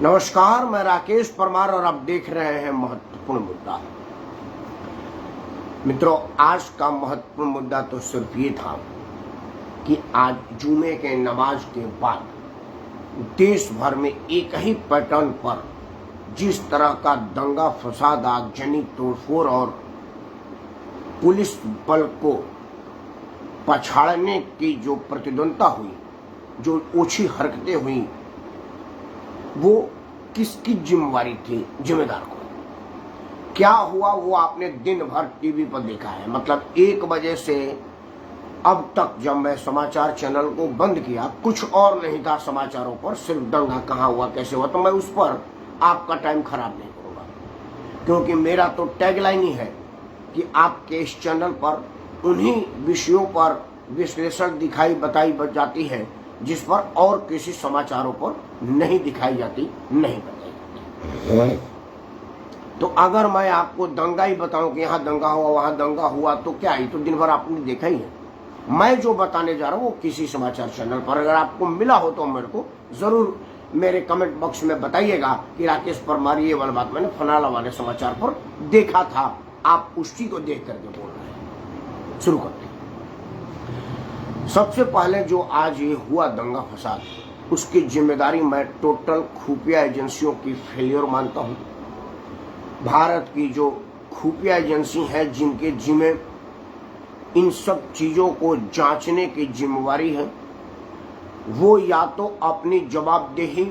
नमस्कार, मैं राकेश परमार और आप देख रहे हैं महत्वपूर्ण मुद्दा। मित्रों, आज का महत्वपूर्ण मुद्दा तो सिर्फ ये था कि आज जुमे के नमाज के बाद देश भर में एक ही पैटर्न पर जिस तरह का दंगा फसाद, आगजनी, तोड़फोड़ और पुलिस बल को पछाड़ने की जो प्रतिद्वंदता हुई, जो ओछी हरकतें हुई, वो किसकी जिम्मेवारी थी? जिम्मेदार को क्या हुआ वो आपने दिन भर टीवी पर देखा है। मतलब 1 बजे से अब तक जब मैं समाचार चैनल को बंद किया, कुछ और नहीं था समाचारों पर, सिर्फ दंगा कहाँ हुआ, कैसे हुआ। तो मैं उस पर आपका टाइम खराब नहीं करूंगा, क्योंकि मेरा तो टैगलाइन ही है कि आपके इस चैनल पर उन्हीं विषयों पर विश्लेषण दिखाई बताई जाती है जिस पर और किसी समाचारों पर नहीं दिखाई जाती, नहीं बताई जाती। तो अगर मैं आपको दंगा ही बताऊं कि यहाँ दंगा हुआ, वहां दंगा हुआ, तो क्या ही, तो दिन भर आपने देखा ही है। मैं जो बताने जा रहा हूं वो किसी समाचार चैनल पर अगर आपको मिला हो तो मेरे को जरूर मेरे कमेंट बॉक्स में बताइएगा कि राकेश परमार ये वाली बात मैंने फलाना वाले समाचार पर देखा था। आप उसी को देख करके बोल रहे हैं। शुरू करते हैं। सबसे पहले जो आज ये हुआ दंगा फसाद, उसकी जिम्मेदारी मैं टोटल खुफिया एजेंसियों की फेलियर मानता हूं। भारत की जो खुफिया एजेंसी है, जिनके जिम्मे इन सब चीजों को जांचने की जिम्मेवारी है, वो या तो अपनी जवाबदेही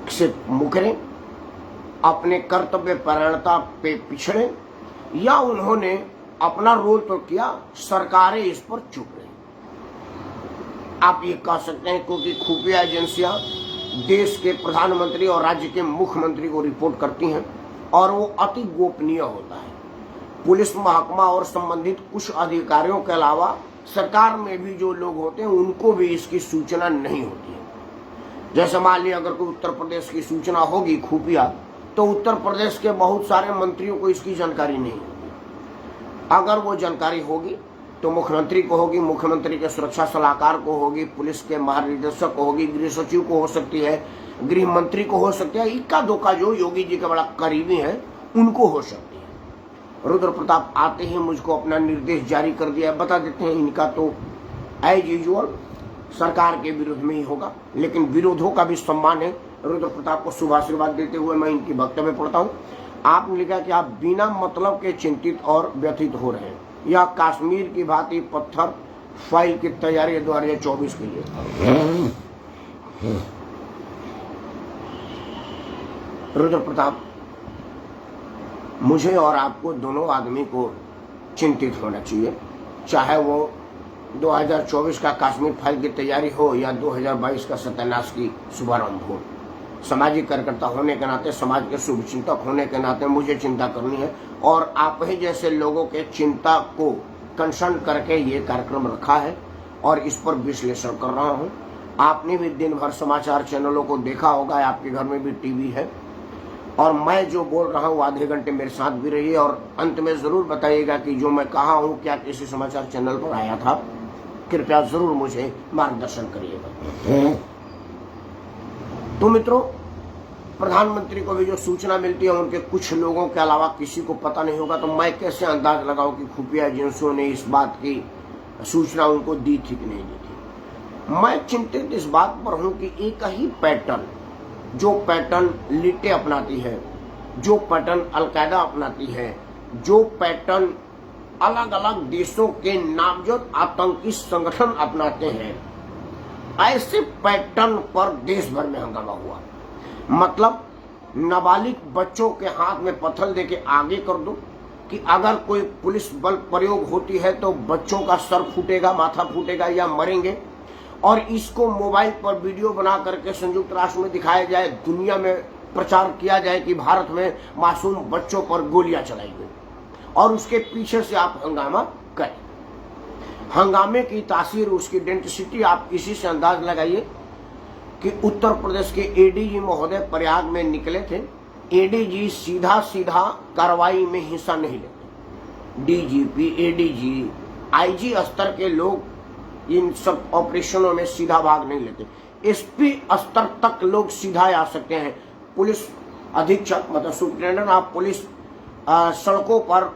से मुकरें, अपने कर्तव्य परायणता पे पिछड़े, या उन्होंने अपना रोल तो किया, सरकारें इस पर चुप रही। आप ये कह सकते हैं क्योंकि खुफिया एजेंसियां देश के प्रधानमंत्री और राज्य के मुख्यमंत्री को रिपोर्ट करती हैं और वो अति गोपनीय होता है। पुलिस महकमा और संबंधित कुछ अधिकारियों के अलावा सरकार में भी जो लोग होते हैं उनको भी इसकी सूचना नहीं होती है। जैसे मान लिया अगर कोई उत्तर प्रदेश की सूचना होगी खुफिया, तो उत्तर प्रदेश के बहुत सारे मंत्रियों को इसकी जानकारी नहीं होगी। अगर वो जानकारी होगी तो मुख्यमंत्री को होगी, मुख्यमंत्री के सुरक्षा सलाहकार को होगी, पुलिस के महानिदेशक को होगी, गृह सचिव को हो सकती है, गृह मंत्री को हो सकती है, इक्का दुक्का जो योगी जी का बड़ा करीबी है उनको हो सकती है। रुद्र प्रताप आते ही मुझको अपना निर्देश जारी कर दिया, बता देते हैं इनका तो एज यूजुअल सरकार के विरोध में ही होगा, लेकिन विरोधों का भी सम्मान है। रुद्र प्रताप को शुभाशीर्वाद देते हुए मैं इनकी वक्तव्य पढ़ता हूँ। आपने लिखा कि आप बिना मतलब के चिंतित और व्यथित हो रहे हैं। यह कश्मीर की भांति पत्थर फाइल की तैयारी 2024 के लिए। रुद्र प्रताप, मुझे और आपको दोनों आदमी को चिंतित होना चाहिए, चाहे वो 2024 का कश्मीर फाइल की तैयारी हो या 2022 का सत्यानाश की शुभारंभ हो। सामाजिक कार्यकर्ता होने के नाते, समाज के शुभचिंतक होने के नाते मुझे चिंता करनी है और आप ही जैसे लोगों के चिंता को कंसर्न करके ये कार्यक्रम रखा है और इस पर विश्लेषण कर रहा हूँ। आपने भी दिन भर समाचार चैनलों को देखा होगा, आपके घर में भी टीवी है, और मैं जो बोल रहा हूँ आधे घंटे मेरे साथ भी रहिए और अंत में जरूर बताइएगा कि जो मैं कहा हूँ क्या किसी समाचार चैनल पर आया था। कृपया जरूर मुझे मार्गदर्शन करिएगा। तो मित्रों, प्रधानमंत्री को भी जो सूचना मिलती है उनके कुछ लोगों के अलावा किसी को पता नहीं होगा, तो मैं कैसे अंदाज लगाऊं कि खुफिया एजेंसियों ने इस बात की सूचना उनको दी थी कि नहीं दी थी। मैं चिंतित इस बात पर हूं कि एक ही पैटर्न, जो पैटर्न लिटे अपनाती है, जो पैटर्न अलकायदा अपनाती है, जो पैटर्न अलग अलग देशों के नामजद आतंकी संगठन अपनाते हैं, ऐसे पैटर्न पर देश भर में हंगामा हुआ। मतलब नाबालिग बच्चों के हाथ में पत्थर देके आगे कर दो कि अगर कोई पुलिस बल प्रयोग होती है तो बच्चों का सर फूटेगा, माथा फूटेगा या मरेंगे, और इसको मोबाइल पर वीडियो बना करके संयुक्त राष्ट्र में दिखाया जाए, दुनिया में प्रचार किया जाए कि भारत में मासूम बच्चों पर गोलियां चलाई गई, और उसके पीछे से आप हंगामा करें। हंगामे की तासीर, उसकी डेंसिटी आप इसी से अंदाज लगाइए कि उत्तर प्रदेश के एडीजी महोदय प्रयाग में निकले थे। एडीजी सीधा सीधा कार्रवाई में हिस्सा नहीं लेते। डीजीपी, एडीजी, आईजी स्तर के लोग इन सब ऑपरेशनों में सीधा भाग नहीं लेते। एसपी स्तर तक लोग सीधा आ सकते हैं। पुलिस अधीक्षक मतलब सुप्रिंटेंडेंट ऑफ पुलिस सड़कों पर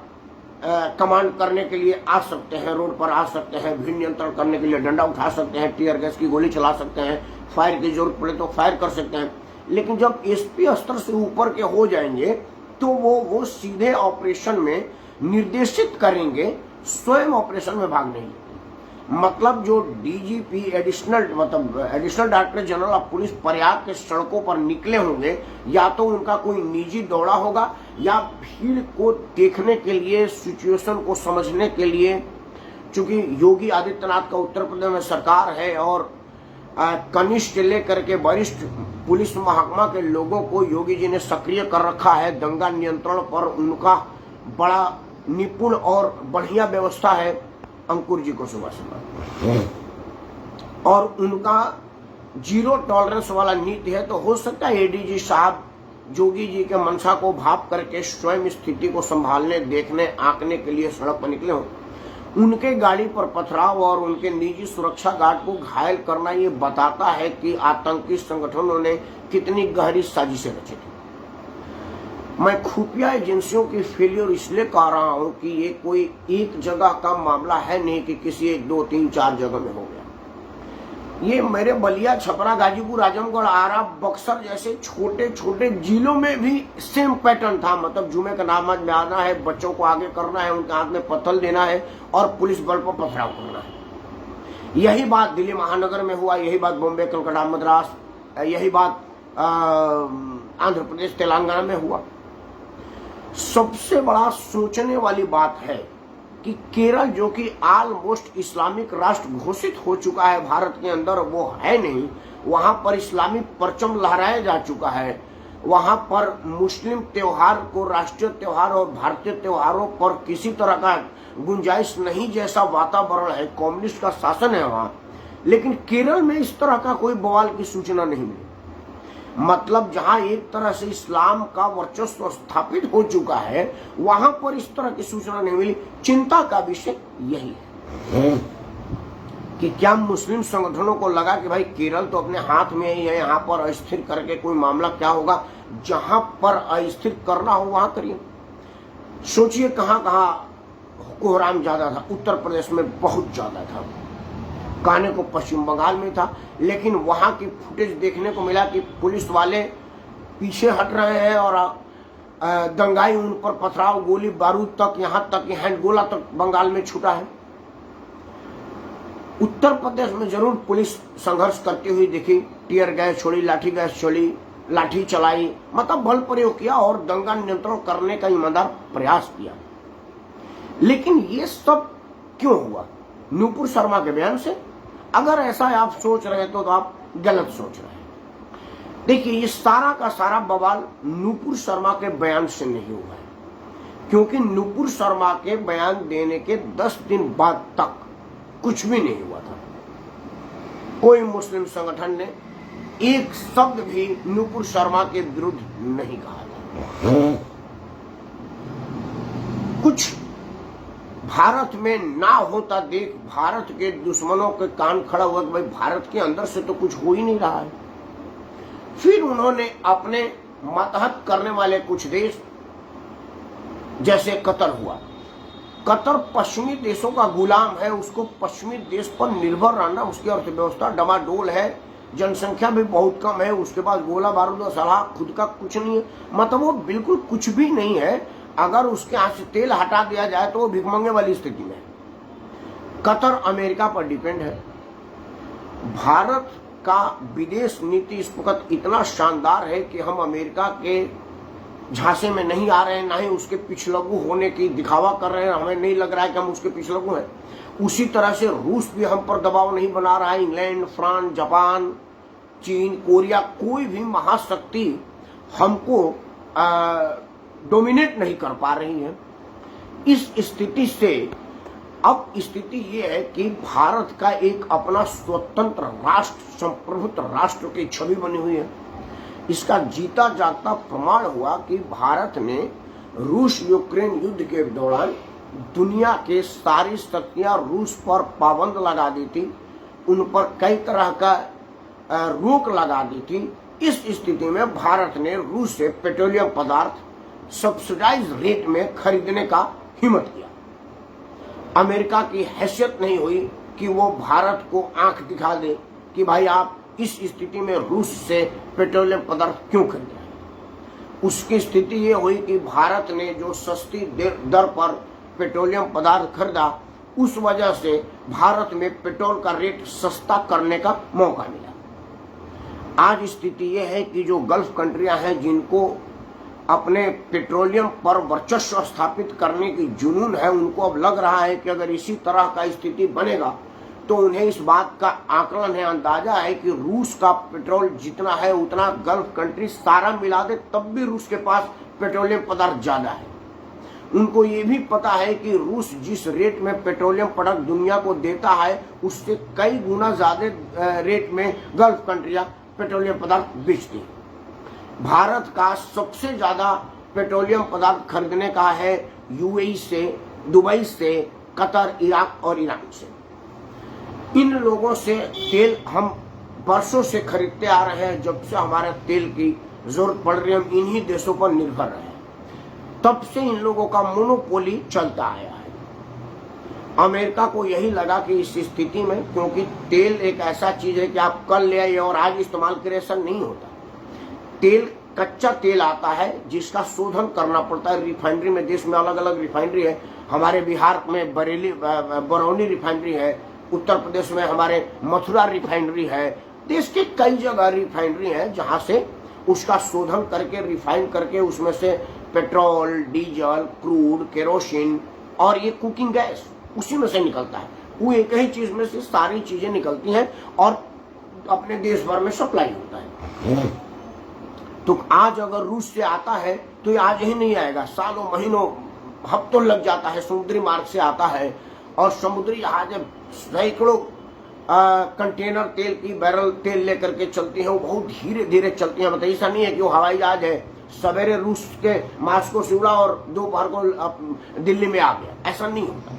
कमांड करने के लिए आ सकते हैं, रोड पर आ सकते हैं, भीड़ नियंत्रण करने के लिए डंडा उठा सकते हैं, टीयर गैस की गोली चला सकते हैं, फायर की जरूरत पड़े तो फायर कर सकते हैं। लेकिन जब एसपी स्तर से ऊपर के हो जाएंगे तो वो सीधे ऑपरेशन में निर्देशित करेंगे, स्वयं ऑपरेशन में भाग नहीं। मतलब जो DGP additional director general of police Prayag के सड़कों पर निकले होंगे, या तो उनका कोई निजी दौड़ा होगा या भीड़ को देखने के लिए, सिचुएशन को समझने के लिए। चूंकि योगी आदित्यनाथ का उत्तर प्रदेश में सरकार है और कनिष्ठ लेकर के वरिष्ठ पुलिस महकमा के लोगों को योगी जी ने सक्रिय कर रखा है। दंगा नियंत्रण पर उनका बड़ा निपुण और बढ़िया व्यवस्था है अंकुर जी को सुबह सुबह, और उनका जीरो टॉलरेंस वाला नीति है। तो हो सकता है एडीजी साहब जोगी जी के मनसा को भाप करके स्वयं स्थिति को संभालने, देखने, आंकने के लिए सड़क पर निकले हो। उनके गाड़ी पर पथराव और उनके निजी सुरक्षा गार्ड को घायल करना ये बताता है कि आतंकी संगठनों ने कितनी गहरी साजिशें रची थी। मैं खुफिया एजेंसियों की फेलियर इसलिए कह रहा हूं कि ये कोई एक जगह का मामला है नहीं कि किसी 1, 2, 3, 4 जगह में हो गया। ये मेरे बलिया, छपरा, गाजीपुर, आजमगढ़, आरा, बक्सर जैसे छोटे छोटे जिलों में भी सेम पैटर्न था। मतलब जुमे का नमाज में आना है, बच्चों को आगे करना है, उनके हाथ में पत्थर देना है और पुलिस बल पर पथराव करना है। यही बात दिल्ली महानगर में हुआ, यही बात बॉम्बे, कलकत्ता, मद्रास, यही बात आंध्र प्रदेश, तेलंगाना में हुआ। सबसे बड़ा सोचने वाली बात है कि केरल, जो कि ऑलमोस्ट इस्लामिक राष्ट्र घोषित हो चुका है भारत के अंदर, वो है नहीं। वहां पर इस्लामिक परचम लहराया जा चुका है। वहां पर मुस्लिम त्योहार को राष्ट्रीय त्योहार और भारतीय त्योहारों पर किसी तरह का गुंजाइश नहीं जैसा वातावरण है, कम्युनिस्ट का शासन है वहां। लेकिन केरल में इस तरह का कोई बवाल की सूचना नहीं मिली। मतलब जहां एक तरह से इस्लाम का वर्चस्व स्थापित हो चुका है, वहां पर इस तरह की सूचना नहीं मिली। चिंता का विषय यही है कि क्या मुस्लिम संगठनों को लगा कि भाई केरल तो अपने हाथ में ही है, यहाँ पर अस्थिर करके कोई मामला क्या होगा। जहां पर अस्थिर करना हो वहां करिए। सोचिए कहां कहां कोहराम ज्यादा था। उत्तर प्रदेश में बहुत ज्यादा था, कहने को पश्चिम बंगाल में था, लेकिन वहां की फुटेज देखने को मिला कि पुलिस वाले पीछे हट रहे हैं और दंगाई उन पर पथराव, गोली बारूद तक, यहां तक कि हैंड गोला तक बंगाल में छूटा है। उत्तर प्रदेश में जरूर पुलिस संघर्ष करती हुई दिखी, टीयर गैस छोड़ी, लाठी गैस छोड़ी, लाठी चलाई, मतलब बल प्रयोग किया और दंगा नियंत्रण करने का ईमानदार प्रयास किया। लेकिन ये सब क्यों हुआ? नूपुर शर्मा के बयान से। अगर ऐसा आप सोच रहे तो आप गलत सोच रहे हैं। देखिए, ये सारा का सारा बवाल नूपुर शर्मा के बयान से नहीं हुआ है, क्योंकि नूपुर शर्मा के बयान देने के 10 दिन बाद तक कुछ भी नहीं हुआ था। कोई मुस्लिम संगठन ने एक शब्द भी नूपुर शर्मा के विरुद्ध नहीं कहा था। कुछ भारत में ना होता देख भारत के दुश्मनों के कान खड़ा हुआ कि भाई भारत के अंदर से तो कुछ हो ही नहीं रहा है। फिर उन्होंने अपने मतहत करने वाले कुछ देश, जैसे कतर हुआ, कतर पश्चिमी देशों का गुलाम है, उसको पश्चिमी देश पर निर्भर रहना, उसकी अर्थव्यवस्था डमाडोल है, जनसंख्या भी बहुत कम है, उसके पास गोला बारूद और सलाह खुद का कुछ नहीं है। मतलब वो बिल्कुल कुछ भी नहीं है। अगर उसके हाथ से तेल हटा दिया जाए तो वो भिखमंगे वाली स्थिति में। कतर अमेरिका पर डिपेंड है। भारत का विदेश नीति इस वक्त इतना शानदार है कि हम अमेरिका के झांसे में नहीं आ रहे हैं, ना ही उसके पिछलगू होने की दिखावा कर रहे हैं। हमें नहीं लग रहा है कि हम उसके पिछलगू हैं। उसी तरह से रूस भी हम पर दबाव नहीं बना रहा है। इंग्लैंड, फ्रांस, जापान, चीन, कोरिया, कोई भी महाशक्ति हमको डोमिनेट नहीं कर पा रही है। इस स्थिति से अब स्थिति ये है कि भारत का एक अपना स्वतंत्र राष्ट्र, संप्रभुत्व राष्ट्र की छवि बनी हुई है। इसका जीता जागता प्रमाण हुआ कि भारत ने रूस यूक्रेन युद्ध के दौरान दुनिया के सारी शक्तियां रूस पर पाबंद लगा दी थी। उन पर कई तरह का रोक लगा दी थी। इस स्थिति में भारत ने रूस से पेट्रोलियम पदार्थ सब्सिडाइज रेट में खरीदने का हिम्मत किया। अमेरिका की हैसियत नहीं हुई कि वो भारत को आंख दिखा दे कि भाई आप इस स्थिति में रूस से पेट्रोलियम पदार्थ क्यों खरीद रहे हैं। उसकी स्थिति ये हुई कि भारत ने जो सस्ती दर पर पेट्रोलियम पदार्थ खरीदा, उस वजह से भारत में पेट्रोल का रेट सस्ता करने का मौका मिला। आज स्थिति यह है कि जो गल्फ कंट्रियां हैं, जिनको अपने पेट्रोलियम पर वर्चस्व स्थापित करने की जुनून है, उनको अब लग रहा है कि अगर इसी तरह का स्थिति बनेगा तो उन्हें इस बात का आकलन है, अंदाजा है कि रूस का पेट्रोल जितना है उतना गल्फ कंट्री सारा मिला दे तब भी रूस के पास पेट्रोलियम पदार्थ ज्यादा है। उनको ये भी पता है कि रूस जिस रेट में पेट्रोलियम प्रोडक्ट दुनिया को देता है, उससे कई गुना ज्यादा रेट में गल्फ कंट्रियां पेट्रोलियम पदार्थ बेचती हैं। भारत का सबसे ज्यादा पेट्रोलियम पदार्थ खरीदने का है यूएई से, दुबई से, कतर, इराक और ईरान से। इन लोगों से तेल हम वर्षों से खरीदते आ रहे हैं। जब से हमारे तेल की जरूरत पड़ रही है, हम इन्हीं देशों पर निर्भर रहे हैं। तब से इन लोगों का मोनोपोली चलता आया है। अमेरिका को यही लगा कि इस स्थिति में, क्योंकि तेल एक ऐसा चीज है कि आप कल ले आइए और आज इस्तेमाल करें, ऐसा नहीं होता। तेल कच्चा तेल आता है जिसका शोधन करना पड़ता है रिफाइनरी में। देश में अलग अलग रिफाइनरी है। हमारे बिहार में बरौनी रिफाइनरी है, उत्तर प्रदेश में हमारे मथुरा रिफाइनरी है। देश के कई जगह रिफाइनरी है जहां से उसका शोधन करके, रिफाइन करके उसमें से पेट्रोल, डीजल, क्रूड, केरोसिन और ये कुकिंग गैस उसी में से निकलता है। वो एक ही चीज में से सारी चीजें निकलती हैं और अपने देश भर में सप्लाई होता है। तो आज अगर रूस से आता है तो ये आज ही नहीं आएगा, सालों महीनों हफ्तों लग जाता है। समुद्री मार्ग से आता है और समुद्री जहाजें सैकड़ों कंटेनर तेल की बैरल तेल लेकर के चलती हैं। वो बहुत धीरे धीरे चलती हैं। मतलब ऐसा नहीं है कि वो हवाई जहाज है, सवेरे रूस के मास्को से उड़ा और दोपहर को दिल्ली में आ गया, ऐसा नहीं होता।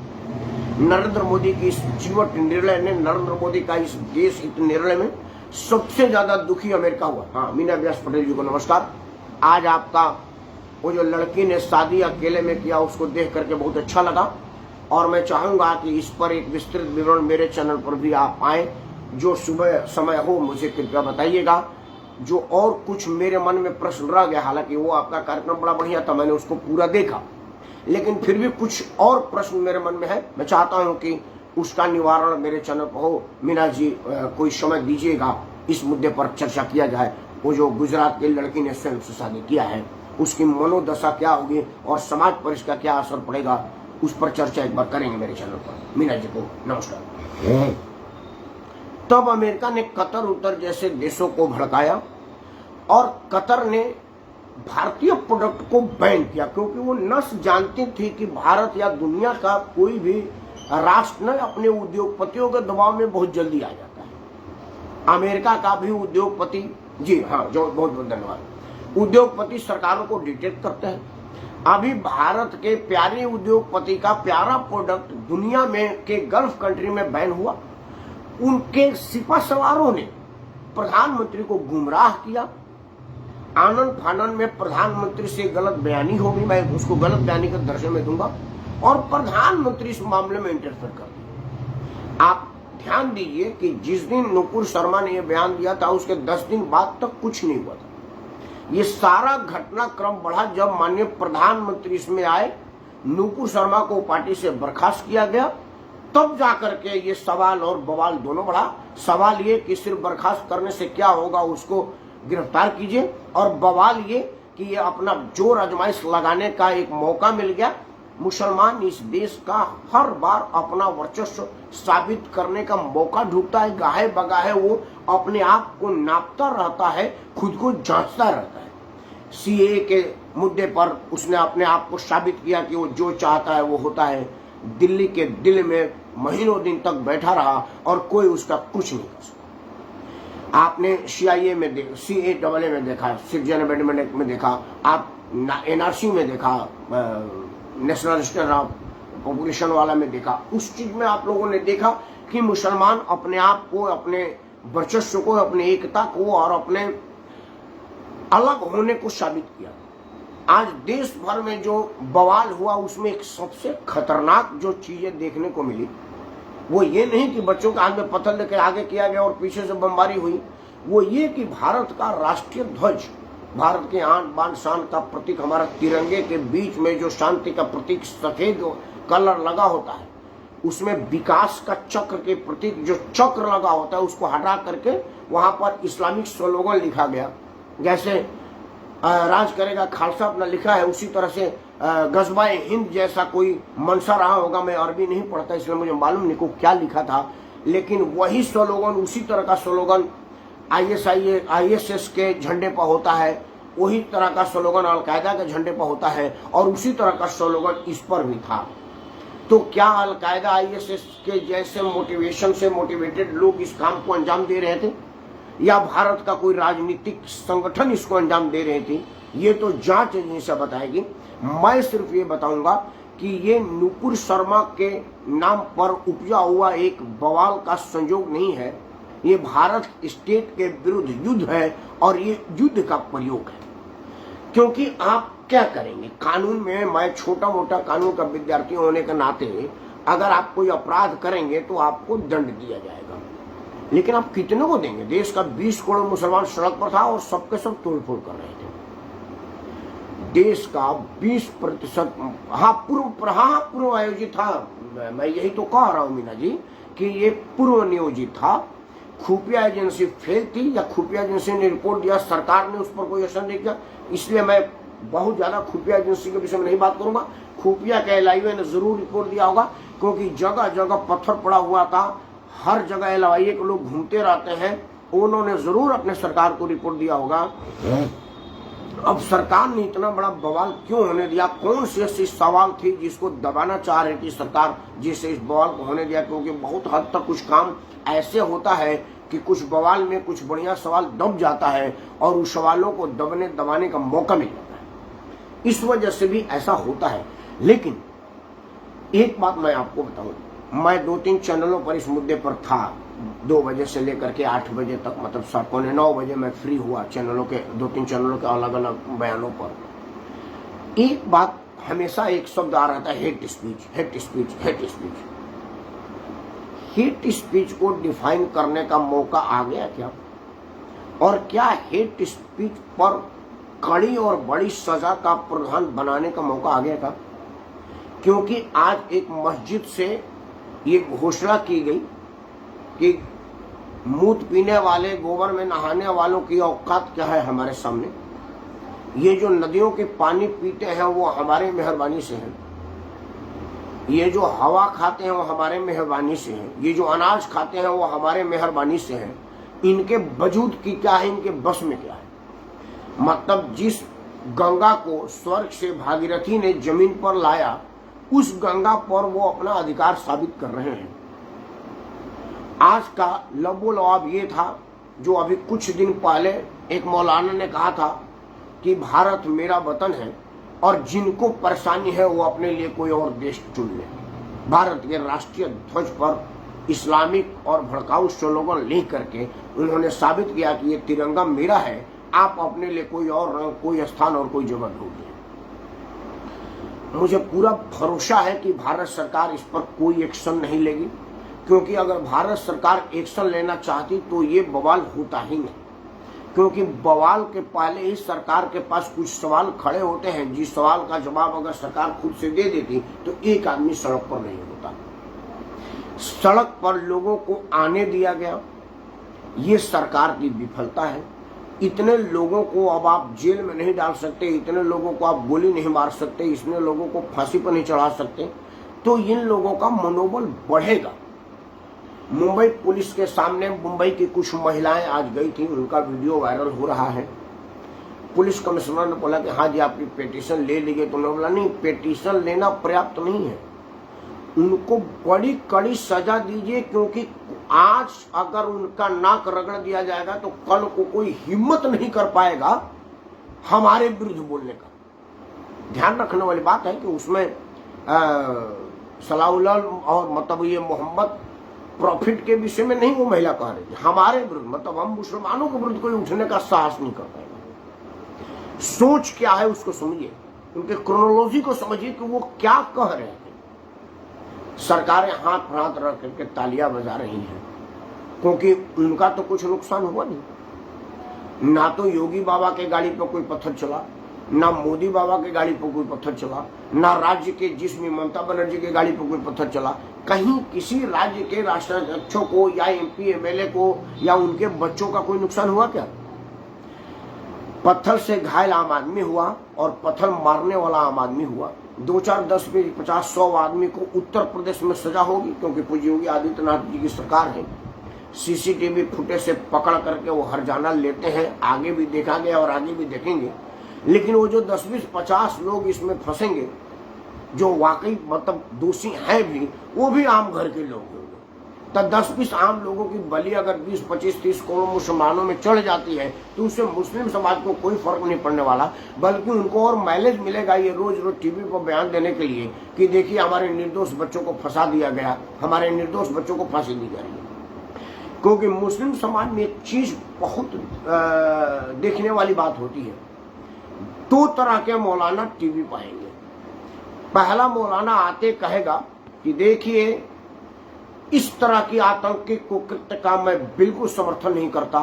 नरेंद्र मोदी की इस जीवट निर्णय ने, नरेंद्र मोदी का इस देश हित निर्णय में सबसे ज्यादा दुखी अमेरिका हुआ। हाँ, मीना व्यास पटेल जी को नमस्कार। आज आपका वो जो लड़की ने शादी अकेले में किया, उसको देख करके बहुत अच्छा लगा और मैं चाहूंगा कि इस पर एक विस्तृत विवरण मेरे चैनल पर भी आप आए। जो सुबह समय हो मुझे कृपया बताइएगा। जो और कुछ मेरे मन में प्रश्न रह गया, हालांकि वो आपका कार्यक्रम बड़ा बढ़िया था, मैंने उसको पूरा देखा, लेकिन फिर भी कुछ और प्रश्न मेरे मन में है। मैं चाहता हूं कि उसका निवारण मेरे चैनल पर हो। मीना जी कोई समय दीजिएगा, इस मुद्दे पर चर्चा किया जाए। वो जो गुजरात की लड़की ने स्वयं से शादी किया है, उसकी मनोदशा क्या होगी और समाज पर इसका क्या असर पड़ेगा, उस पर चर्चा एक बार करेंगे मेरे चैनल पर। मीना जी को नमस्कार। तब अमेरिका ने कतर उत्तर जैसे देशों को भड़काया और कतर ने भारतीय प्रोडक्ट को बैन किया, क्योंकि वो न जानती थी कि भारत या दुनिया का कोई भी राष्ट्र न अपने उद्योगपतियों के दबाव में बहुत जल्दी आ जाता है। अमेरिका का भी उद्योगपति, जी हाँ, जो बहुत बहुत धन्यवाद, उद्योगपति सरकारों को डिटेक्ट करते हैं। अभी भारत के प्यारे उद्योगपति का प्यारा प्रोडक्ट दुनिया में के गल्फ कंट्री में बैन हुआ। उनके सिपा सवारों ने प्रधानमंत्री को गुमराह किया। आनंद फानन में प्रधानमंत्री से गलत बयानी होगी, मैं उसको गलत बयानी का दर्शन में दूंगा, और प्रधानमंत्री इस मामले में इंटरफेयर कर दिया। आप ध्यान दीजिए कि जिस दिन नुपुर शर्मा ने यह बयान दिया था, उसके 10 दिन बाद तक कुछ नहीं हुआ था। ये सारा घटनाक्रम बढ़ा जब माननीय प्रधानमंत्री इसमें आए, नुपुर शर्मा को पार्टी से बर्खास्त किया गया, तब जाकर के ये सवाल और बवाल दोनों बढ़ा। सवाल ये कि सिर्फ बर्खास्त करने से क्या होगा, उसको गिरफ्तार कीजिए, और बवाल ये कि ये अपना जोर आजमाइश लगाने का एक मौका मिल गया। मुसलमान इस देश का हर बार अपना वर्चस्व साबित करने का मौका ढूंढता है। गाहे बगाहे वो अपने आप को नापता रहता है, खुद को जांचता रहता है। सीए के मुद्दे पर उसने अपने आप को साबित किया कि वो जो चाहता है वो होता है। दिल्ली के दिल में महीनों दिन तक बैठा रहा और कोई उसका कुछ नहीं कर सका। आपने CIA में देखा, CAA में देखा, सिटीजन अमेंडमेंट में देखा, आप NRC में देखा, नेशनल रजिस्टर ऑफ पॉपुलेशन वाला में देखा। उस चीज में आप लोगों ने देखा कि मुसलमान अपने आप को अपने वर्चस्व को, अपनी एकता को और अपने अलग होने को साबित किया। आज देश भर में जो बवाल हुआ उसमें एक सबसे खतरनाक जो चीजें देखने को मिली वो ये नहीं कि बच्चों के हाथ में पत्थर लेकर आगे किया गया और पीछे से बमबारी हुई, वो ये कि भारत का राष्ट्रीय ध्वज, भारत के आन बान शान का प्रतीक, हमारा तिरंगे के बीच में जो शांति का प्रतीक सफेद कलर लगा होता है, उसमें विकास का चक्र के प्रतीक जो चक्र लगा होता है उसको हटा करके वहां पर इस्लामिक स्लोगन लिखा गया। जैसे राज करेगा खालसा अपना लिखा है, उसी तरह से गजबाए हिंद जैसा कोई मंशा रहा होगा। मैं अरबी नहीं पढ़ता इसलिए मुझे मालूम नहीं को क्या लिखा था, लेकिन वही स्लोगन, उसी तरह का स्लोगन ISIS के झंडे पर होता है, वही तरह का स्लोगन अलकायदा के झंडे पर होता है और उसी तरह का स्लोगन इस पर भी था। तो क्या अलकायदा ISIS के जैसे मोटिवेशन से मोटिवेटेड लोग इस काम को अंजाम दे रहे थे या भारत का कोई राजनीतिक संगठन इसको अंजाम दे रहे थे? ये तो जांच एजेंसी बताएगी। मैं सिर्फ ये बताऊंगा कि ये नुपुर शर्मा के नाम पर उपजा हुआ एक बवाल का संयोग नहीं है, ये भारत स्टेट के विरुद्ध युद्ध है और ये युद्ध का प्रयोग है। क्योंकि आप क्या करेंगे कानून में, मैं छोटा मोटा कानून का विद्यार्थी होने के नाते अगर आप कोई अपराध करेंगे तो आपको दंड दिया जाएगा, लेकिन आप कितने को देंगे? देश का 20 करोड़ मुसलमान सड़क पर था और सबके सब तोड़फोड़ कर रहे थे। देश का 20%, पूर्व आयोजित था। मैं यही तो कह रहा हूं मीना जी कि ये पूर्व नियोजित था। खुफिया एजेंसी फेल थी या खुफिया एजेंसी ने रिपोर्ट दिया, सरकार ने उस पर कोई असर नहीं किया, इसलिए मैं बहुत ज्यादा खुफिया एजेंसी के विषय में नहीं बात करूंगा। खुफिया के LIA ने जरूर रिपोर्ट दिया होगा, क्योंकि जगह जगह पत्थर पड़ा हुआ था, हर जगह LIA के लोग घूमते रहते हैं, उन्होंने जरूर अपने सरकार को रिपोर्ट दिया होगा। अब सरकार ने इतना बड़ा बवाल क्यों होने दिया? कौन सी ऐसी सवाल थी जिसको दबाना चाह रही थी सरकार, जिससे इस बवाल को होने दिया? क्योंकि बहुत हद तक कुछ काम ऐसे होता है कि कुछ बवाल में कुछ बढ़िया सवाल दब जाता है और उस सवालों को दबाने का मौका मिल जाता है। इस वजह से भी ऐसा होता है। लेकिन एक बात मैं आपको बताऊं, मैं 2-3 चैनलों पर इस मुद्दे पर था, 2 बजे से लेकर के 8 बजे तक, मतलब 9:15 बजे मैं फ्री हुआ चैनलों के 2-3 चैनलों के अलग अलग बयानों पर। एक बात हमेशा एक शब्द आ रहा था, hate speech, hate speech, hate speech. Hate speech को डिफाइन करने का मौका आ गया क्या? और क्या हेट स्पीच पर कड़ी और बड़ी सजा का प्रावधान बनाने का मौका आ गया था? क्योंकि आज एक मस्जिद से ये घोषणा की गई कि मूत पीने वाले, गोबर में नहाने वालों की औकात क्या है हमारे सामने। ये जो नदियों के पानी पीते हैं वो हमारे मेहरबानी से है, ये जो हवा खाते हैं वो हमारे मेहरबानी से है, ये जो अनाज खाते हैं वो हमारे मेहरबानी से है। इनके वजूद की क्या है, इनके बस में क्या है? मतलब जिस गंगा को स्वर्ग से भागीरथी ने जमीन पर लाया, उस गंगा पर वो अपना अधिकार साबित कर रहे हैं। आज का लबोलवाब ये था जो अभी कुछ दिन पहले एक मौलाना ने कहा था कि भारत मेरा वतन है और जिनको परेशानी है वो अपने लिए कोई और देश चुन ले। भारत के राष्ट्रीय ध्वज पर इस्लामिक और भड़काऊ स्लोगन लिख करके उन्होंने साबित किया कि ये तिरंगा मेरा है, आप अपने लिए कोई और रंग, कोई स्थान और कोई जगह ढूंढिए। मुझे पूरा भरोसा है कि भारत सरकार इस पर कोई एक्शन नहीं लेगी, क्योंकि अगर भारत सरकार एक्शन लेना चाहती तो ये बवाल होता ही नहीं। क्योंकि बवाल के पहले ही सरकार के पास कुछ सवाल खड़े होते हैं, जिस सवाल का जवाब अगर सरकार खुद से दे देती तो एक आदमी सड़क पर नहीं होता। सड़क पर लोगों को आने दिया गया, ये सरकार की विफलता है। इतने लोगों को अब आप जेल में नहीं डाल सकते, इतने लोगों को आप गोली नहीं मार सकते, इतने लोगों को फांसी पर नहीं चढ़ा सकते, तो इन लोगों का मनोबल बढ़ेगा। मुंबई पुलिस के सामने मुंबई की कुछ महिलाएं आज गई थी, उनका वीडियो वायरल हो रहा है। पुलिस कमिश्नर ने बोला कि हाँ जी आपकी पिटीशन ले ली गई, तो उन्होंने बोला नहीं, पिटीशन लेना पर्याप्त नहीं है, उनको बड़ी कड़ी सजा दीजिए, क्योंकि आज अगर उनका नाक रगड़ दिया जाएगा तो कल को कोई हिम्मत नहीं कर पाएगा हमारे विरुद्ध बोलने का। ध्यान रखने वाली बात है कि उसमें सलाउल्लाह और मतलब ये मोहम्मद प्रॉफिट के विषय में नहीं वो महिला कह रही थी, हमारे विरुद्ध, मतलब हम मुसलमानों के विरुद्ध कोई उठने का साहस नहीं कर पाएगा। सोच क्या है उसको समझिए, उनके क्रोनोलॉजी को समझिए कि वो क्या कह रहे थे। सरकारें हाथ पर हाथ रख करके तालियां बजा रही हैं, क्योंकि उनका तो कुछ नुकसान हुआ नहीं। ना तो योगी बाबा के गाड़ी पर कोई पत्थर चला, ना मोदी बाबा के गाड़ी पर कोई पत्थर चला, ना राज्य के जिसमें ममता बनर्जी के गाड़ी पर कोई पत्थर चला। कहीं किसी राज्य के राष्ट्राध्यक्षों को या MP MLA को या उनके बच्चों का कोई नुकसान हुआ क्या? पत्थर से घायल आम आदमी हुआ और पत्थर मारने वाला आम आदमी हुआ। 2, 4, 10, 20, 50, 100 आदमी को उत्तर प्रदेश में सजा होगी, क्योंकि पूज्य योगी आदित्यनाथ जी की सरकार है। CCTV फुटेज से पकड़ करके वो हरजाना लेते हैं, आगे भी देखा गया और आगे भी देखेंगे। लेकिन वो जो 10, 20, 50 लोग इसमें फंसेंगे, जो वाकई मतलब दोषी हैं भी, वो भी आम घर के लोग होंगे। तो 10-20 आम लोगों की बलि अगर 20, 25, 30 करोड़ मुसलमानों में चढ़ जाती है तो उससे मुस्लिम समाज को कोई फर्क नहीं पड़ने वाला, बल्कि उनको और माइलेज मिलेगा ये रोज रोज टीवी पर बयान देने के लिए कि देखिए हमारे निर्दोष बच्चों को फंसा दिया गया, हमारे निर्दोष बच्चों को फांसी दी जा रही है। क्योंकि मुस्लिम समाज में एक चीज बहुत देखने वाली बात होती है, 2 तरह के मौलाना टीवी पाएंगे। पहला मौलाना आते कहेगा कि देखिए इस तरह की आतंकी कुकृत्य का मैं बिल्कुल समर्थन नहीं करता,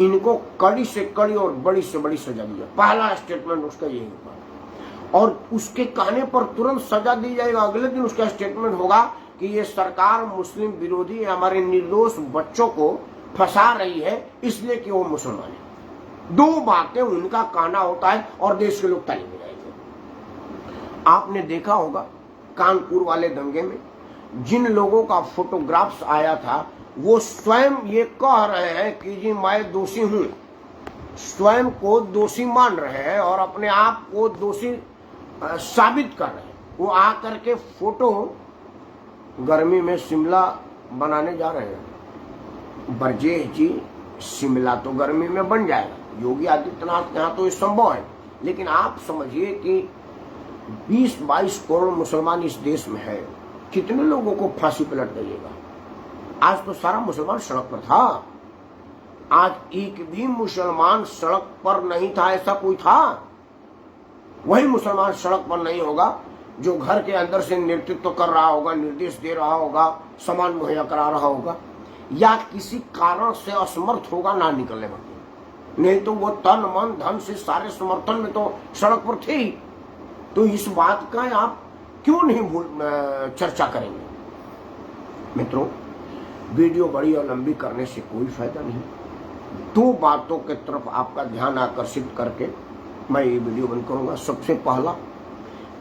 इनको कड़ी से कड़ी और बड़ी से बड़ी सजा दी जाए। पहला स्टेटमेंट उसका यही होगा, और उसके कहने पर तुरंत सजा दी जाएगा। अगले दिन उसका स्टेटमेंट होगा कि ये सरकार मुस्लिम विरोधी हमारे निर्दोष बच्चों को फंसा रही है इसलिए कि वो मुसलमान है। 2 बातें उनका कहना होता है और देश के लोग ताली बजाएंगे। आपने देखा होगा कानपुर वाले दंगे में जिन लोगों का फोटोग्राफ्स आया था, वो स्वयं ये कह रहे हैं कि जी मैं दोषी हूं, स्वयं को दोषी मान रहे हैं और अपने आप को दोषी साबित कर रहे हैं। वो आकर के फोटो गर्मी में शिमला बनाने जा रहे हैं। ब्रजेश जी, शिमला तो गर्मी में बन जाएगा, योगी आदित्यनाथ के यहाँ तो ये संभव है, लेकिन आप समझिए कि 20-22 करोड़ मुसलमान इस देश में है, कितने लोगों को फांसी पे लटकाइएगा? आज तो सारा मुसलमान सड़क पर था, आज एक भी मुसलमान सड़क पर नहीं था ऐसा कोई था? वही मुसलमान सड़क पर नहीं होगा जो घर के अंदर से नेतृत्व कर रहा होगा, निर्देश दे रहा होगा, सामान मुहैया करा रहा होगा, या किसी कारण से असमर्थ होगा ना निकलने में, नहीं तो वो तन मन धन से सारे समर्थन में तो सड़क पर थे ही। तो इस बात का आप क्यों नहीं चर्चा करेंगे? मित्रों, वीडियो बड़ी और लंबी करने से कोई फायदा नहीं। 2 बातों के तरफ आपका ध्यान आकर्षित करके मैं ये वीडियो बंद करूंगा। सबसे पहला,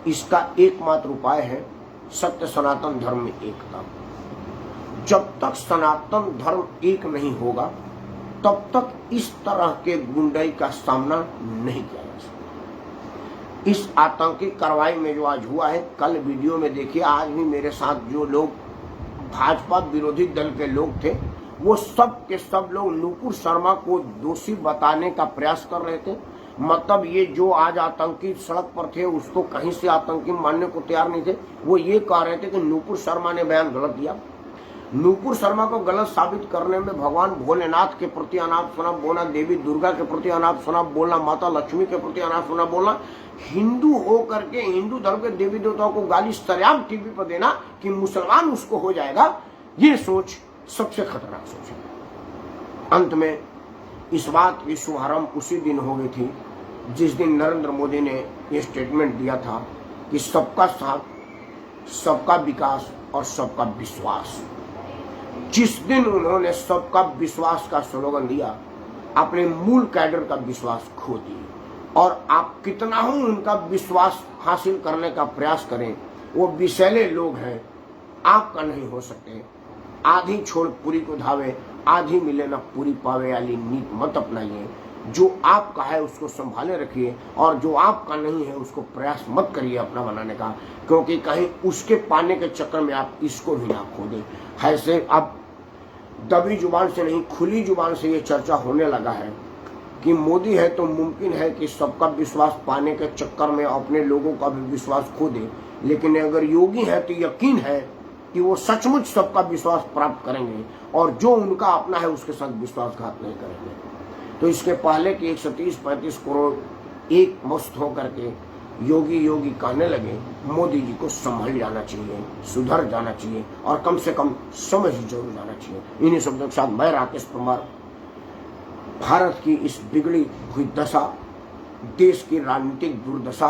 इसका एकमात्र उपाय है सत्य सनातन धर्म में एकता। जब तक सनातन धर्म एक नहीं होगा तब तक इस तरह के गुंडाई का सामना नहीं किया जा सकता। इस आतंकी कार्रवाई में जो आज हुआ है, कल वीडियो में देखिए, आज भी मेरे साथ जो लोग भाजपा विरोधी दल के लोग थे, वो सब के सब लोग नूपुर शर्मा को दोषी बताने का प्रयास कर रहे थे। मतलब ये जो आज आतंकी सड़क पर थे उसको कहीं से आतंकी मानने को तैयार नहीं थे। वो ये कह रहे थे कि नूपुर शर्मा ने बयान गलत दिया। नूपुर शर्मा को गलत साबित करने में भगवान भोलेनाथ के प्रति अनाप शनाप बोलना, देवी दुर्गा के प्रति अनाप शनाप बोलना, माता लक्ष्मी के प्रति अनाप शनाप बोलना, हिंदू हो करके हिंदू धर्म के देवी देवताओं को गाली सरेआम टीवी पर देना कि मुसलमान उसको हो जाएगा, ये सोच सबसे खतरनाक सोच है। अंत में इस बात की शुभारंभ उसी दिन हो गई थी जिस दिन नरेंद्र मोदी ने ये स्टेटमेंट दिया था कि सबका साथ, सबका विकास और सबका विश्वास। जिस दिन उन्होंने सबका विश्वास का स्लोगन दिया, अपने मूल कैडर का विश्वास खो दिया। और आप कितना ही उनका विश्वास हासिल करने का प्रयास करें, वो विषैले लोग हैं, आपका नहीं हो सकते। आधी छोड़ पूरी को धावे, आधी मिले ना पूरी पावे वाली नीत मत अपनाइए। जो आपका है उसको संभाले रखिए और जो आपका नहीं है उसको प्रयास मत करिए अपना बनाने का, क्योंकि कहीं उसके पाने के चक्कर में आप इसको भी ना खो दें। ऐसे अब दबी जुबान से नहीं, खुली जुबान से ये चर्चा होने लगा है कि मोदी है तो मुमकिन है कि सबका विश्वास पाने के चक्कर में अपने लोगों का भी विश्वास खो दे, लेकिन अगर योगी है तो यकीन है कि वो सचमुच सबका विश्वास प्राप्त करेंगे और जो उनका अपना है उसके साथ विश्वासघात नहीं करेंगे। तो इसके पहले कि 130-135 करोड़ एक मस्त होकर के योगी योगी कहने लगे, मोदी जी को संभल जाना चाहिए, सुधर जाना चाहिए और कम से कम समझ जरूर जाना चाहिए। इन्हीं शब्दों के साथ मैं राकेश परमार भारत की इस बिगड़ी हुई दशा, देश की राजनीतिक दुर्दशा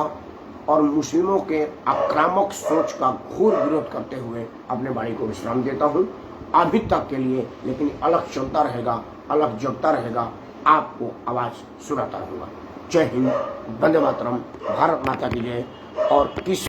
और मुस्लिमों के आक्रामक सोच का घोर विरोध करते हुए अपने वाणी को विश्राम देता हूं अभी तक के लिए। लेकिन अलग चलता रहेगा, अलग जगता रहेगा, आपको आवाज सुनाता रहूंगा। जय हिंद, वंदे मातरम, भारत माता की जय। और किस